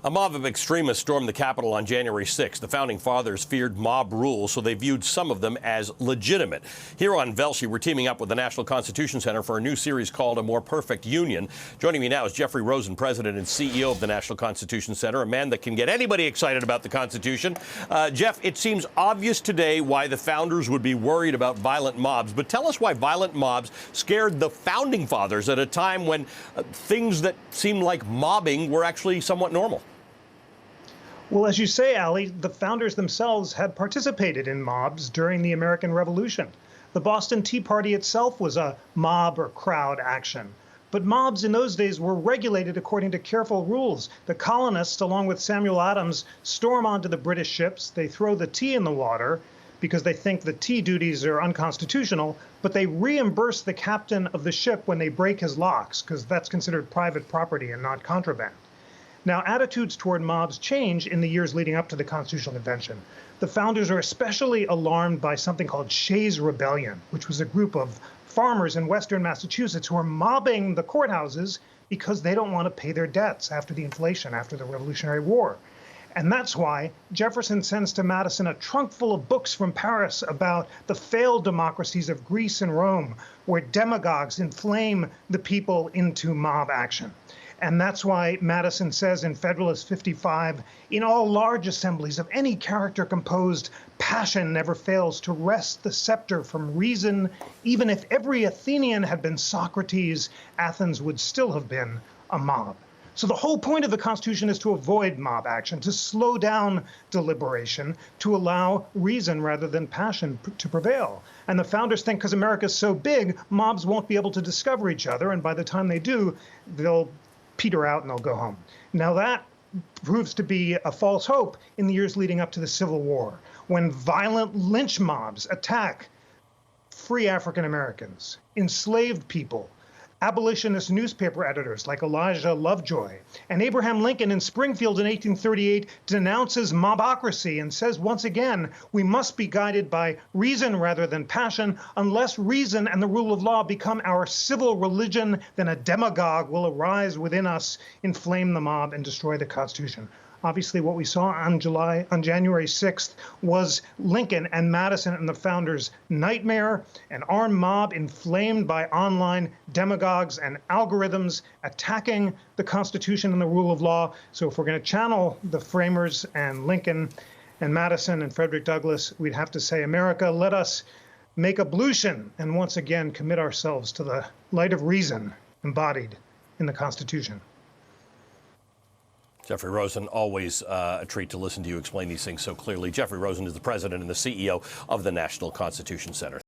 A mob of extremists stormed the Capitol on January 6th. The Founding Fathers feared mob rule, so they viewed some of them as legitimate. Here on Velshi, we're teaming up with the National Constitution Center for a new series called A More Perfect Union. Joining me now is Jeffrey Rosen, President and CEO of the National Constitution Center, a man that can get anybody excited about the Constitution. Jeff, it seems obvious today why the founders would be worried about violent mobs, but tell us why violent mobs scared the Founding Fathers at a time when things that seemed like mobbing were actually somewhat normal. Well, as you say, Ali, the founders themselves had participated in mobs during the American Revolution. The Boston Tea Party itself was a mob or crowd action. But mobs in those days were regulated according to careful rules. The colonists, along with Samuel Adams, storm onto the British ships. They throw the tea in the water because they think the tea duties are unconstitutional, but they reimburse the captain of the ship when they break his locks, because that's considered private property and not contraband. Now, attitudes toward mobs change in the years leading up to the Constitutional Convention. The founders are especially alarmed by something called Shays' Rebellion, which was a group of farmers in western Massachusetts who are mobbing the courthouses because they don't want to pay their debts after the inflation, after the Revolutionary War. And that's why Jefferson sends to Madison a trunk full of books from Paris about the failed democracies of Greece and Rome, where demagogues inflame the people into mob action. And that's why Madison says in Federalist 55, in all large assemblies of any character composed, passion never fails to wrest the scepter from reason. Even if every Athenian had been Socrates, Athens would still have been a mob. So the whole point of the Constitution is to avoid mob action, to slow down deliberation, to allow reason rather than passion to prevail. And the founders think because America is so big, mobs won't be able to discover each other. And by the time they do, they'll peter out and they'll go home. Now that proves to be a false hope in the years leading up to the Civil War, when violent lynch mobs attack free African Americans, enslaved people, abolitionist newspaper editors like Elijah Lovejoy. And Abraham Lincoln in Springfield in 1838 denounces mobocracy and says, once again, we must be guided by reason rather than passion. Unless reason and the rule of law become our civil religion, then a demagogue will arise within us, inflame the mob, and destroy the Constitution. Obviously, what we saw on January 6th was Lincoln and Madison and the founders' nightmare, an armed mob inflamed by online demagogues and algorithms attacking the Constitution and the rule of law. So if we're going to channel the framers and Lincoln and Madison and Frederick Douglass, we'd have to say, America, let us make ablution and once again commit ourselves to the light of reason embodied in the Constitution. Jeffrey Rosen, always a treat to listen to you explain these things so clearly. Jeffrey Rosen is the president and the CEO of the National Constitution Center.